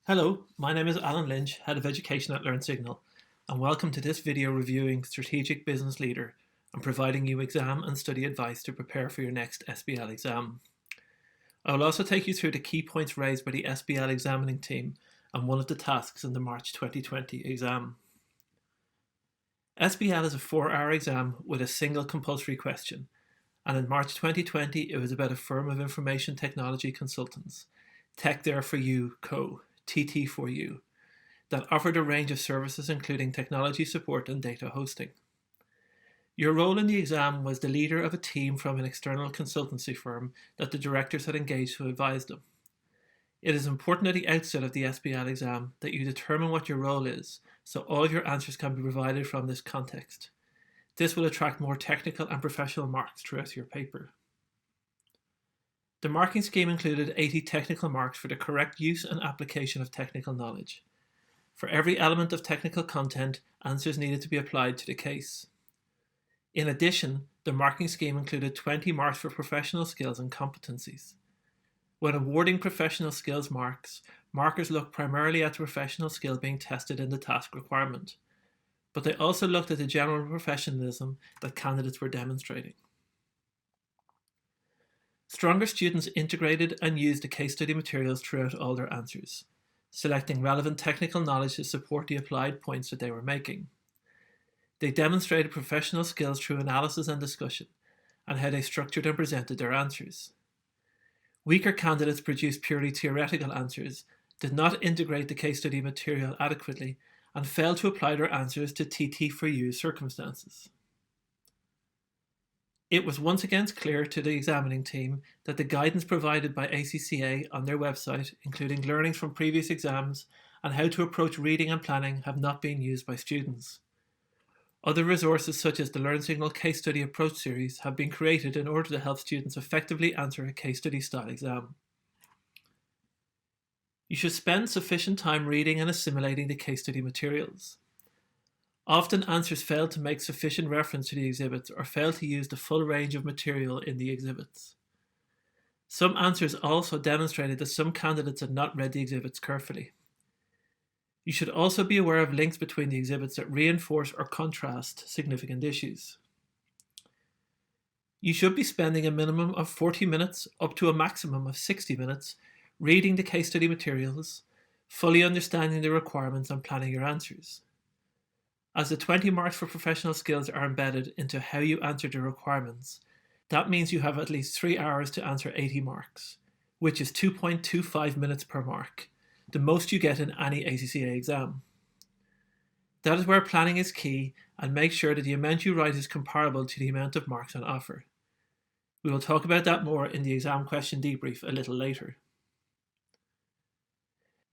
Hello, my name is Alan Lynch, Head of Education at LearnSignal, and welcome to this video reviewing Strategic Business Leader and providing you exam and study advice to prepare for your next SBL exam. I will also take you through the key points raised by the SBL examining team and one of the tasks in the March 2020 exam. SBL is a 4-hour exam with a single compulsory question, and in March 2020 it was about a firm of information technology consultants, Tech There For You Co. TT4U, that offered a range of services including technology support and data hosting. Your role in the exam was the leader of a team from an external consultancy firm that the directors had engaged to advise them. It is important at the outset of the SBL exam that you determine what your role is, so all of your answers can be provided from this context. This will attract more technical and professional marks throughout your paper. The marking scheme included 80 technical marks for the correct use and application of technical knowledge. For every element of technical content, answers needed to be applied to the case. In addition, the marking scheme included 20 marks for professional skills and competencies. When awarding professional skills marks, markers looked primarily at the professional skill being tested in the task requirement, but they also looked at the general professionalism that candidates were demonstrating. Stronger students integrated and used the case study materials throughout all their answers, selecting relevant technical knowledge to support the applied points that they were making. They demonstrated professional skills through analysis and discussion, and how they structured and presented their answers. Weaker candidates produced purely theoretical answers, did not integrate the case study material adequately, and failed to apply their answers to TT4U circumstances. It was once again clear to the examining team that the guidance provided by ACCA on their website, including learnings from previous exams and how to approach reading and planning, have not been used by students. Other resources such as the LearnSignal Case Study Approach series have been created in order to help students effectively answer a case study style exam. You should spend sufficient time reading and assimilating the case study materials. Often answers failed to make sufficient reference to the exhibits or failed to use the full range of material in the exhibits. Some answers also demonstrated that some candidates had not read the exhibits carefully. You should also be aware of links between the exhibits that reinforce or contrast significant issues. You should be spending a minimum of 40 minutes up to a maximum of 60 minutes reading the case study materials, fully understanding the requirements and planning your answers. As the 20 marks for professional skills are embedded into how you answer the requirements, that means you have at least 3 hours to answer 80 marks, which is 2.25 minutes per mark, the most you get in any ACCA exam. That is where planning is key, and make sure that the amount you write is comparable to the amount of marks on offer. We will talk about that more in the exam question debrief a little later.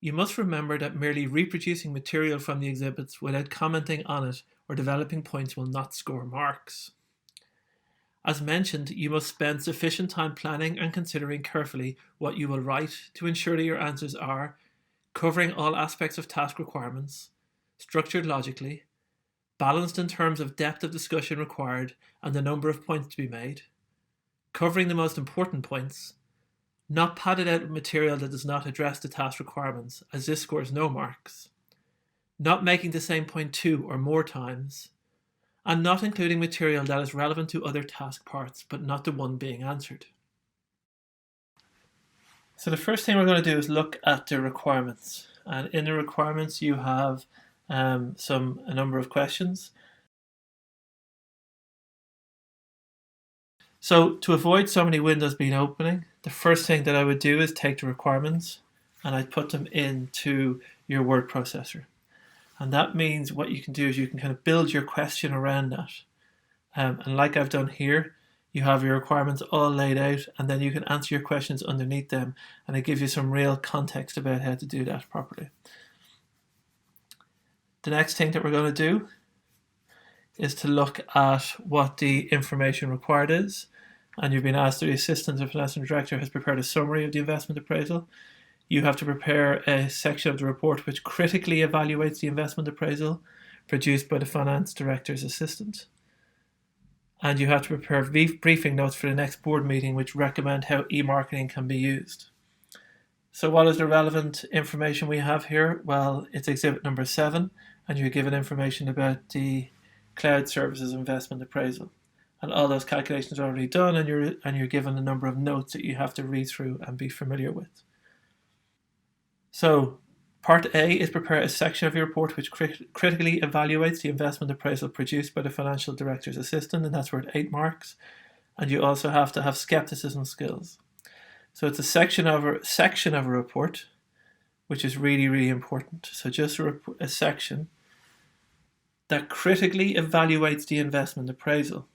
You must remember that merely reproducing material from the exhibits without commenting on it or developing points will not score marks. As mentioned, you must spend sufficient time planning and considering carefully what you will write to ensure that your answers are covering all aspects of task requirements, structured logically, balanced in terms of depth of discussion required and the number of points to be made, covering the most important points, not padded out with material that does not address the task requirements, as this scores no marks, not making the same point 2 or more times, and not including material that is relevant to other task parts but not the one being answered. So the first thing we're going to do is look at the requirements, and in the requirements you have a number of questions. So to avoid so many windows being opening, the first thing that I would do is take the requirements and I'd put them into your word processor. And that means what you can do is you can kind of build your question around that. And like I've done here, you have your requirements all laid out, and then you can answer your questions underneath them, and it gives you some real context about how to do that properly. The next thing that we're going to do is to look at what the information required is. And you've been asked that the assistant to financial director has prepared a summary of the investment appraisal. You have to prepare a section of the report which critically evaluates the investment appraisal produced by the finance director's assistant. And you have to prepare briefing notes for the next board meeting which recommend how e-marketing can be used. So what is the relevant information we have here? Well, it's exhibit number 7, and you're given information about the cloud services investment appraisal. And all those calculations are already done, and you're given a number of notes that you have to read through and be familiar with. So part A is prepare a section of your report which critically evaluates the investment appraisal produced by the financial director's assistant, and that's worth 8 marks. And you also have to have skepticism skills. So it's a section of a report, which is really, really important. So just a section that critically evaluates the investment appraisal.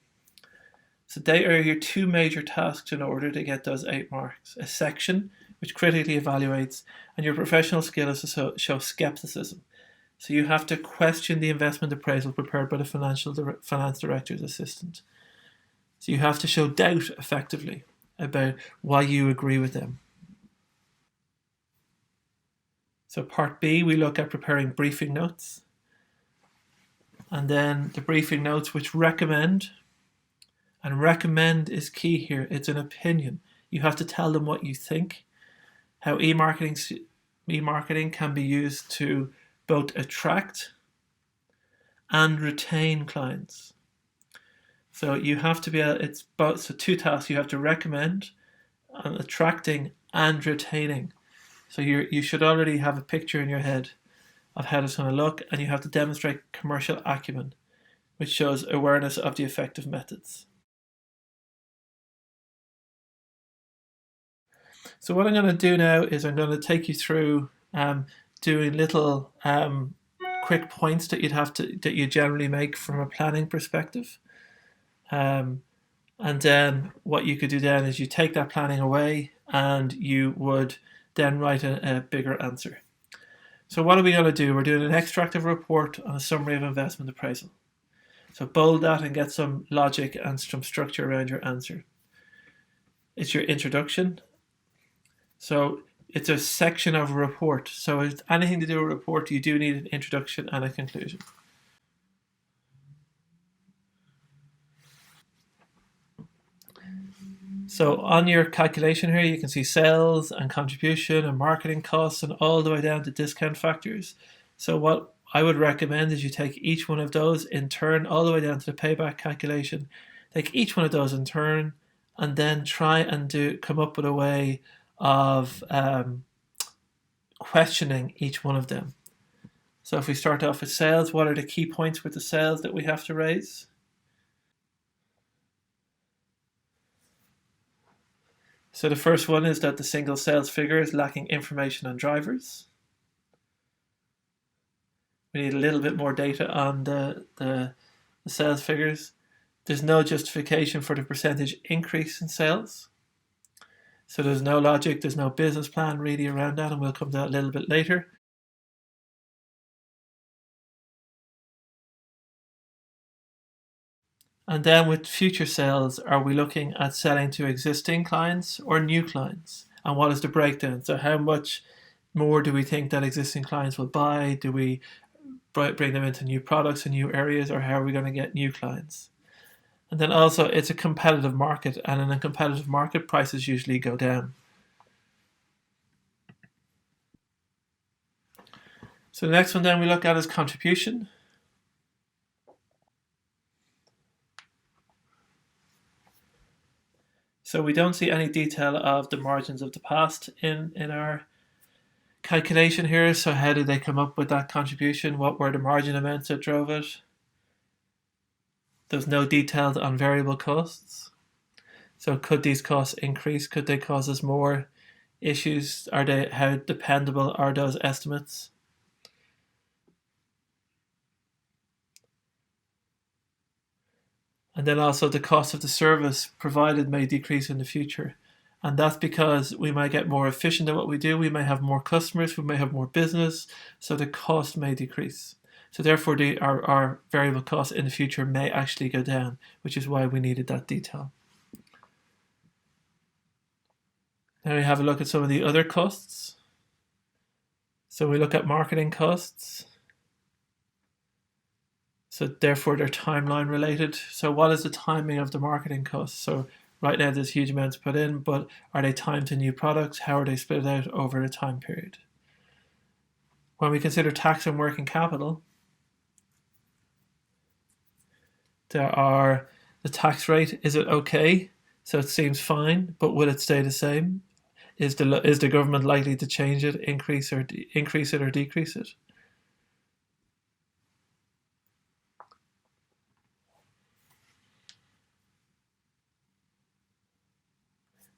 So they are your 2 major tasks in order to get those 8 marks. A section which critically evaluates, and your professional skill is to show skepticism. So you have to question the investment appraisal prepared by the finance director's assistant. So you have to show doubt effectively about why you agree with them. So part B, we look at preparing briefing notes. And then the briefing notes which recommend, and recommend is key here, it's an opinion. You have to tell them what you think, how e-marketing can be used to both attract and retain clients. So you have to be it's both, so 2 tasks. You have to recommend, and attracting and retaining. So you should already have a picture in your head of how it's going to look, and you have to demonstrate commercial acumen, which shows awareness of the effective methods. So what I'm going to do now is I'm going to take you through doing little quick points that you generally make from a planning perspective. And then what you could do then is you take that planning away and you would then write a bigger answer. So what are we going to do? We're doing an extract of a report on a summary of investment appraisal. So bold that and get some logic and some structure around your answer. It's your introduction. So it's a section of a report. So if it's anything to do with a report, you do need an introduction and a conclusion. So on your calculation here, you can see sales and contribution and marketing costs and all the way down to discount factors. So what I would recommend is you take each one of those in turn, all the way down to the payback calculation. Take each one of those in turn and then try and come up with a way of questioning each one of them. So if we start off with sales, what are the key points with the sales that we have to raise? So the first one is that the single sales figure is lacking information on drivers. We need a little bit more data on the sales figures. There's no justification for the percentage increase in sales. So there's no logic, there's no business plan really around that, and we'll come to that a little bit later. And then with future sales, are we looking at selling to existing clients or new clients? And what is the breakdown? So how much more do we think that existing clients will buy? Do we bring them into new products and new areas, or how are we going to get new clients? And then also, it's a competitive market, and in a competitive market, prices usually go down. So the next one then we look at is contribution. So we don't see any detail of the margins of the past in our calculation here. So how did they come up with that contribution? What were the margin amounts that drove it? There's no details on variable costs. So could these costs increase? Could they cause us more issues? How dependable are those estimates? And then also the cost of the service provided may decrease in the future. And that's because we might get more efficient at what we do. We may have more customers, we may have more business, so the cost may decrease. So therefore our variable costs in the future may actually go down, which is why we needed that detail. Now we have a look at some of the other costs. So we look at marketing costs. So therefore they're timeline related. So what is the timing of the marketing costs? So Right now there's huge amounts put in, but are they timed to new products? How are they split out over a time period? When we consider tax and working capital, there are the tax rate. Is it okay? So it seems fine, but will it stay the same? Is the government likely to change it, increase it or decrease it?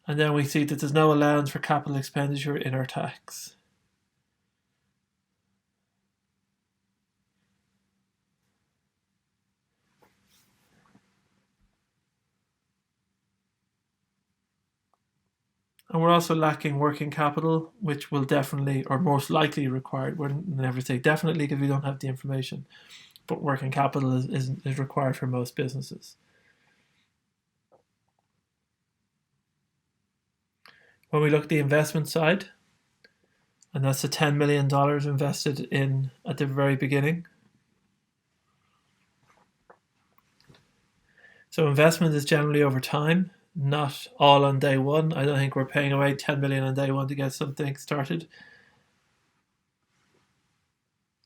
And then we see that there's no allowance for capital expenditure in our tax. And we're also lacking working capital, which will definitely, or most likely required. We'll never say definitely because we don't have the information, but working capital is required for most businesses. When we look at the investment side, and that's the $10 million invested in at the very beginning. So investment is generally over time, not all on day one. I don't think we're paying away 10 million on day one to get something started.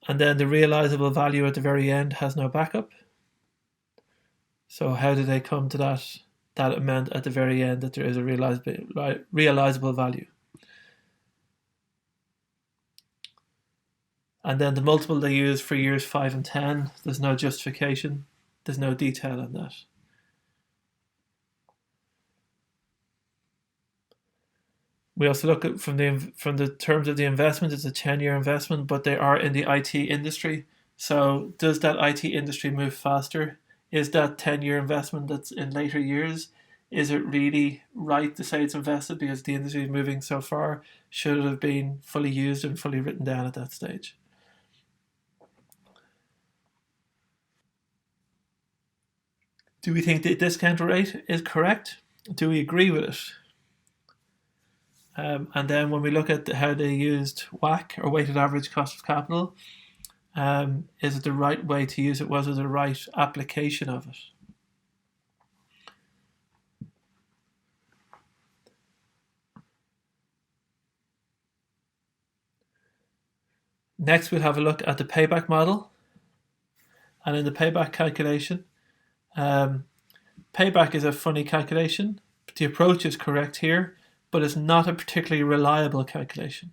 And then the realizable value at the very end has no backup. So how do they come to that amount at the very end that there is a realizable value? And then the multiple they use for years 5 and 10, there's no justification. There's no detail on that. We also look at from the terms of the investment, it's a 10-year investment, but they are in the IT industry. So does that IT industry move faster? Is that 10-year investment that's in later years, is it really right to say it's invested because the industry is moving so far? Should it have been fully used and fully written down at that stage? Do we think the discount rate is correct? Do we agree with it? And then when we look at how they used WACC, or weighted average cost of capital, is it the right way to use it? Was it the right application of it? Next, we'll have a look at the payback model. And in the payback calculation, payback is a funny calculation. The approach is correct here, but it's not a particularly reliable calculation.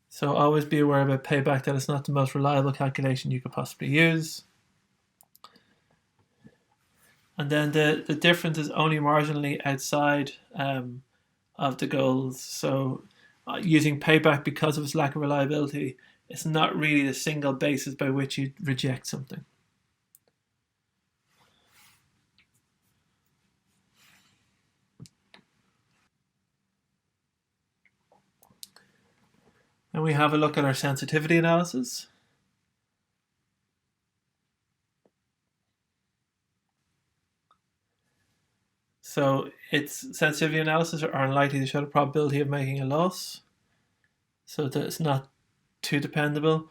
So always be aware about payback, that it's not the most reliable calculation you could possibly use. And then the difference is only marginally outside of the goals. So using payback because of its lack of reliability, it's not really the single basis by which you reject something. And we have a look at our sensitivity analysis. So its sensitivity analysis are unlikely to show the probability of making a loss, so that it's not too dependable.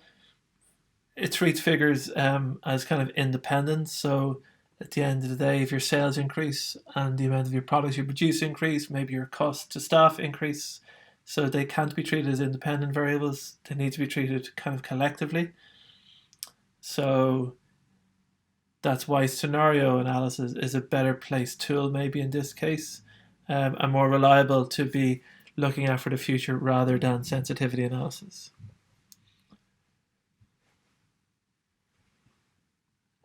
It treats figures as kind of independent. So at the end of the day, if your sales increase and the amount of your products you produce increase, maybe your cost to staff increase. So they can't be treated as independent variables. They need to be treated kind of collectively. So that's why scenario analysis is a better placed tool maybe in this case, and more reliable to be looking at for the future rather than sensitivity analysis.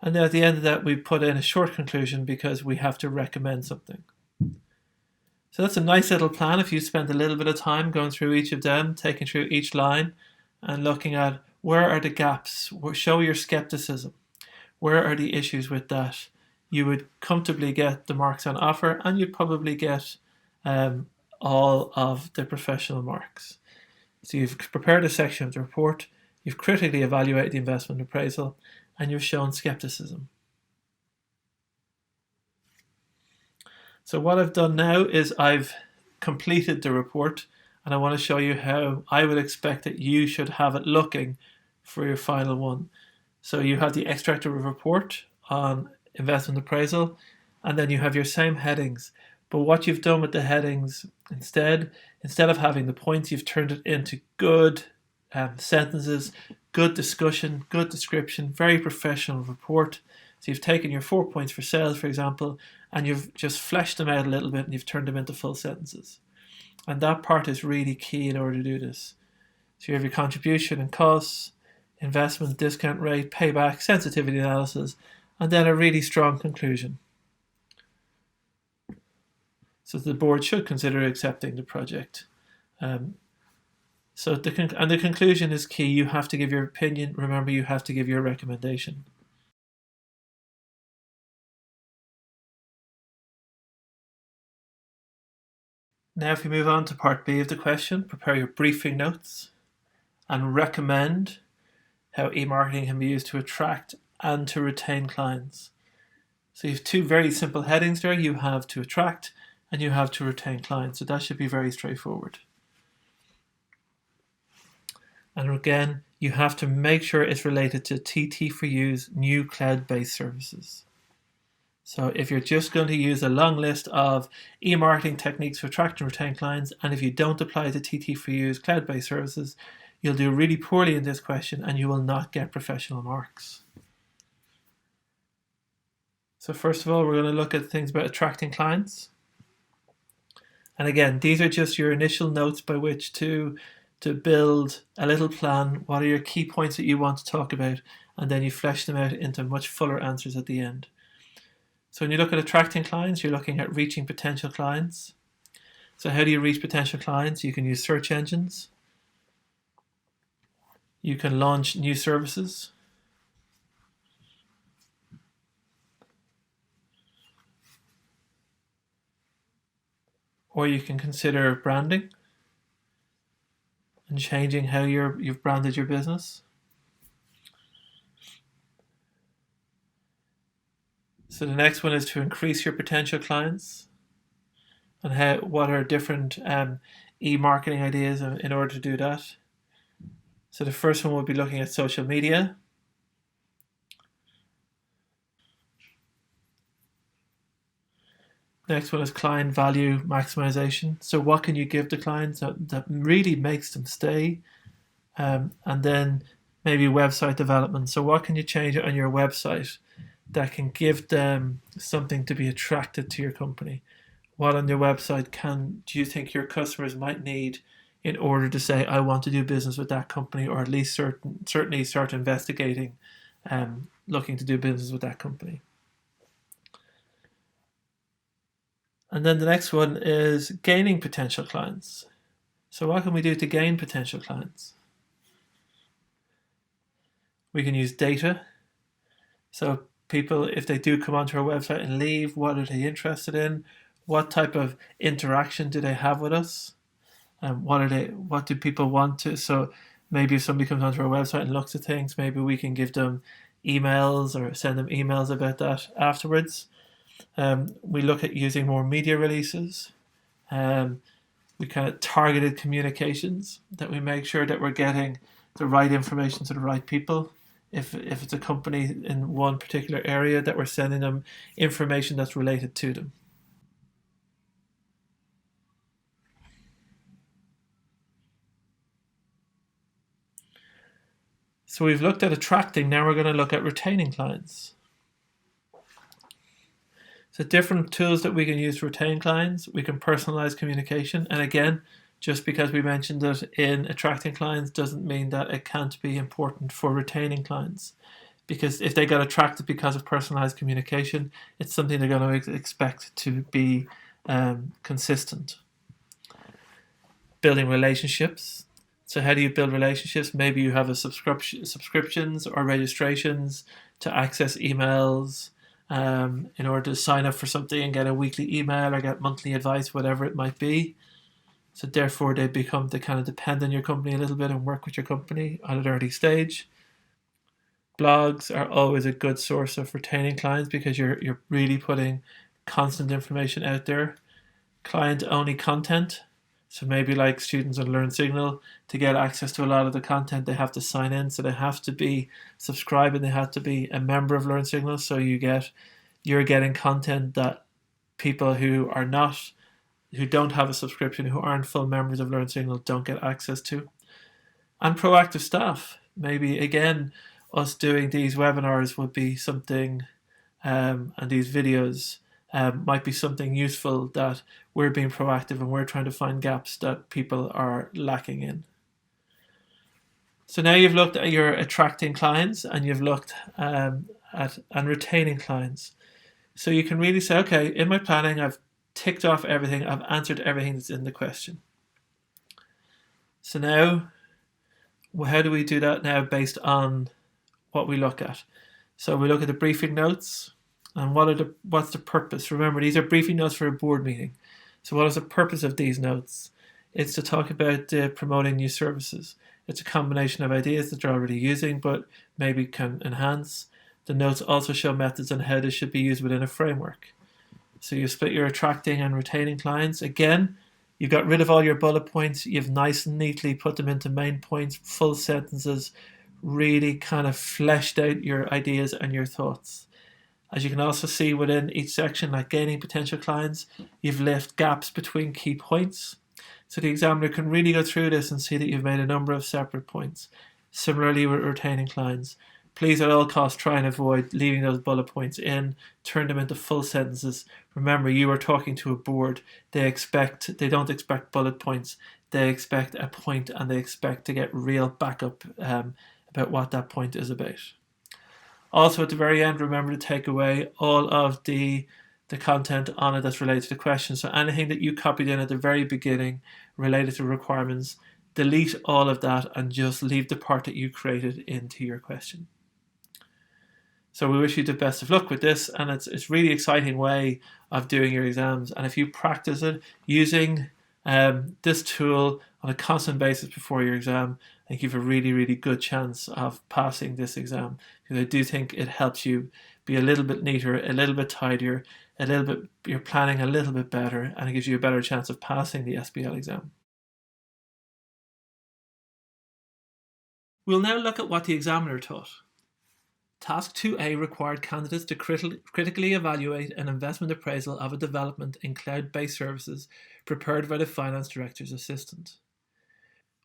And then at the end of that, we put in a short conclusion because we have to recommend something. So that's a nice little plan if you spend a little bit of time going through each of them, taking through each line and looking at where are the gaps, show your skepticism. Where are the issues with that? You would comfortably get the marks on offer, and you'd probably get all of the professional marks. So you've prepared a section of the report, you've critically evaluated the investment appraisal, and you've shown skepticism. So what I've done now is I've completed the report, and I want to show you how I would expect that you should have it looking for your final one. So you have the extract of a report on investment appraisal, and then you have your same headings. But what you've done with the headings, instead of having the points, you've turned it into good sentences, good discussion, good description, very professional report. So you've taken your 4 points for sales, for example, and you've just fleshed them out a little bit and you've turned them into full sentences. And that part is really key in order to do this. So you have your contribution and costs, investment, discount rate, payback, sensitivity analysis, and then a really strong conclusion. So the board should consider accepting the project. So the conclusion is key. You have to give your opinion. Remember, you have to give your recommendation. Now if we move on to part B of the question, prepare your briefing notes and recommend how e-marketing can be used to attract and to retain clients. So you have two very simple headings there. You have to attract and you have to retain clients. So that should be very straightforward. And again, you have to make sure it's related to TT4U's new cloud-based services. So if you're just going to use a long list of e-marketing techniques to attract and retain clients, and if you don't apply the TT4U's cloud-based services, you'll do really poorly in this question and you will not get professional marks. So first of all, we're going to look at things about attracting clients. And again, these are just your initial notes by which to build a little plan. What are your key points that you want to talk about? And then you flesh them out into much fuller answers at the end. So when you look at attracting clients, you're looking at reaching potential clients. So how do you reach potential clients? You can use search engines. You can launch new services. Or you can consider branding and changing how you've branded your business. So the next one is to increase your potential clients and what are different e-marketing ideas in order to do that. So the first one would be looking at social media. Next one is client value maximization. So what can you give to clients that really makes them stay? And then maybe website development. So what can you change on your website that can give them something to be attracted to your company? What on your website do you think your customers might need in order to say, I want to do business with that company, or at least certainly start investigating looking to do business with that company? And then the next one is gaining potential clients. So what can we do to gain potential clients? We can use data. So people, if they do come onto our website and leave, what are they interested in? What type of interaction do they have with us? What do people want to? So maybe if somebody comes onto our website and looks at things, maybe we can give them emails or send them emails about that afterwards. We look at using more media releases. We kind of targeted communications, that we make sure that we're getting the right information to the right people. If it's a company in one particular area, that we're sending them information that's related to them. So we've looked at attracting, now we're going to look at retaining clients. So different tools that we can use to retain clients. We can personalize communication. And again, just because we mentioned it in attracting clients doesn't mean that it can't be important for retaining clients. Because if they got attracted because of personalized communication, it's something they're going to expect to be consistent. Building relationships. So how do you build relationships? Maybe you have a subscriptions or registrations to access emails, in order to sign up for something and get a weekly email or get monthly advice, whatever it might be. So therefore they kind of depend on your company a little bit and work with your company at an early stage. Blogs are always a good source of retaining clients because you're really putting constant information out there. Client-only content. So maybe like students on LearnSignal, to get access to a lot of the content, they have to sign in. So they have to be subscribed and they have to be a member of LearnSignal. So you get you're getting content that people who don't have a subscription, who aren't full members of LearnSignal, don't get access to. And proactive staff. Maybe, again, us doing these webinars would be something, and these videos might be something useful that we're being proactive and we're trying to find gaps that people are lacking in. So now you've looked at your attracting clients and you've looked at and retaining clients. So you can really say, okay, in my planning, I've ticked off everything. I've answered everything that's in the question. So now, how do we do that now based on what we look at? So we look at the briefing notes and what's the purpose? Remember, these are briefing notes for a board meeting. So what is the purpose of these notes? It's to talk about promoting new services. It's a combination of ideas that you're already using, but maybe can enhance. The notes also show methods on how this should be used within a framework. So you split your attracting and retaining clients. Again, you've got rid of all your bullet points. You've nice and neatly put them into main points, full sentences, really kind of fleshed out your ideas and your thoughts. As you can also see within each section, like gaining potential clients, you've left gaps between key points. So the examiner can really go through this and see that you've made a number of separate points. Similarly with retaining clients, please at all costs try and avoid leaving those bullet points in, turn them into full sentences. Remember, you are talking to a board. They don't expect bullet points. They expect a point and they expect to get real backup about what that point is about. Also at the very end, remember to take away all of the content on it that's related to the question. So anything that you copied in at the very beginning related to requirements, delete all of that and just leave the part that you created into your question. So we wish you the best of luck with this, and it's really exciting way of doing your exams. And if you practice it using this tool on a constant basis before your exam, I think you have a really, really good chance of passing this exam, because I do think it helps you be a little bit neater, a little bit tidier, you're planning a little bit better, and it gives you a better chance of passing the SBL exam. We'll now look at what the examiner taught. Task 2A required candidates to critically evaluate an investment appraisal of a development in cloud-based services prepared by the finance director's assistant.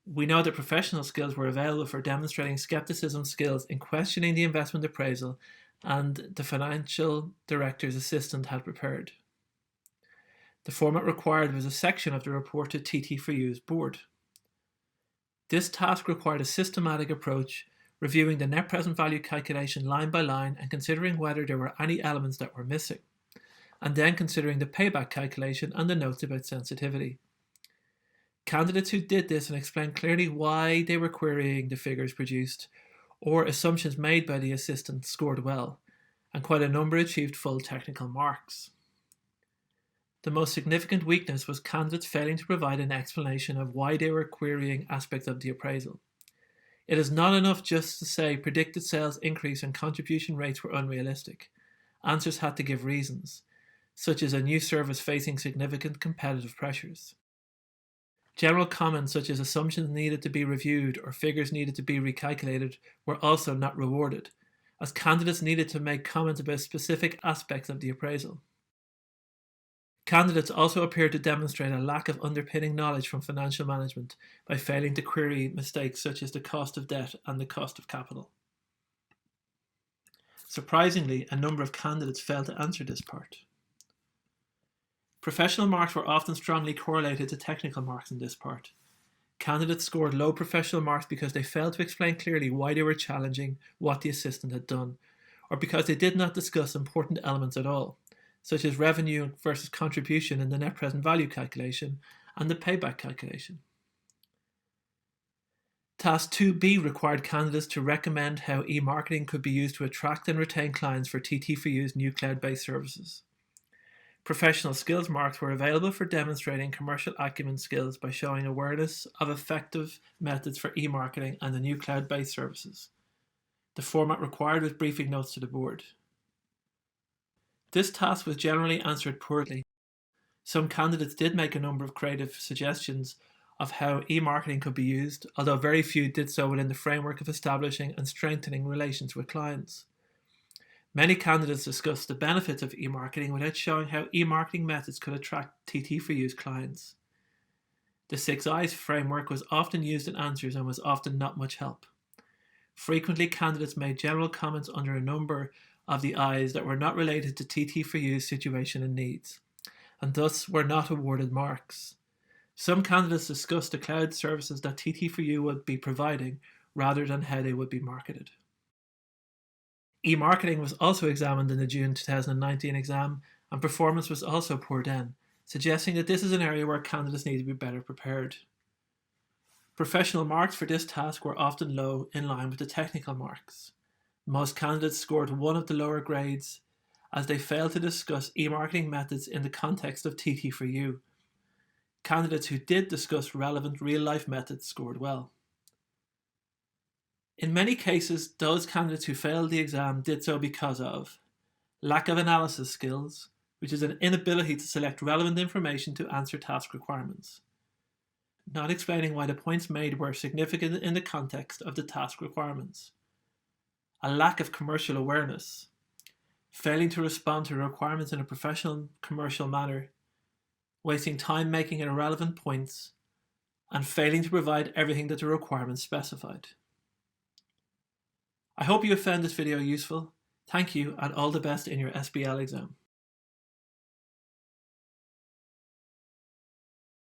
We know that professional skills were available for demonstrating skepticism skills in questioning the investment appraisal and the financial director's assistant had prepared. The format required was a section of the report to TT4U's board. This task required a systematic approach, reviewing the net present value calculation line by line and considering whether there were any elements that were missing, and then considering the payback calculation and the notes about sensitivity. Candidates who did this and explained clearly why they were querying the figures produced or assumptions made by the assistant scored well, and quite a number achieved full technical marks. The most significant weakness was candidates failing to provide an explanation of why they were querying aspects of the appraisal. It is not enough just to say predicted sales increase and contribution rates were unrealistic. Answers had to give reasons, such as a new service facing significant competitive pressures. General comments such as assumptions needed to be reviewed or figures needed to be recalculated were also not rewarded, as candidates needed to make comments about specific aspects of the appraisal. Candidates also appeared to demonstrate a lack of underpinning knowledge from financial management by failing to query mistakes such as the cost of debt and the cost of capital. Surprisingly, a number of candidates failed to answer this part. Professional marks were often strongly correlated to technical marks in this part. Candidates scored low professional marks because they failed to explain clearly why they were challenging what the assistant had done, or because they did not discuss important elements at all, such as revenue versus contribution in the net present value calculation and the payback calculation. Task 2B required candidates to recommend how e-marketing could be used to attract and retain clients for TT4U's new cloud-based services. Professional skills marks were available for demonstrating commercial acumen skills by showing awareness of effective methods for e-marketing and the new cloud-based services. The format required was briefing notes to the board. This task was generally answered poorly. Some candidates did make a number of creative suggestions of how e-marketing could be used, although very few did so within the framework of establishing and strengthening relations with clients. Many candidates discussed the benefits of e-marketing without showing how e-marketing methods could attract TT for U's clients. The 6 I's framework was often used in answers and was often not much help. Frequently, candidates made general comments under a number of the I's that were not related to TT for U's situation and needs, and thus were not awarded marks. Some candidates discussed the cloud services that TT for U would be providing rather than how they would be marketed. E-marketing was also examined in the June 2019 exam, and performance was also poor then, suggesting that this is an area where candidates need to be better prepared. Professional marks for this task were often low, in line with the technical marks. Most candidates scored one of the lower grades, as they failed to discuss e-marketing methods in the context of TT for U. Candidates who did discuss relevant real-life methods scored well. In many cases, those candidates who failed the exam did so because of lack of analysis skills, which is an inability to select relevant information to answer task requirements, not explaining why the points made were significant in the context of the task requirements, a lack of commercial awareness, failing to respond to requirements in a professional, commercial manner, wasting time making irrelevant points, and failing to provide everything that the requirements specified. I hope you have found this video useful. Thank you and all the best in your SBL exam.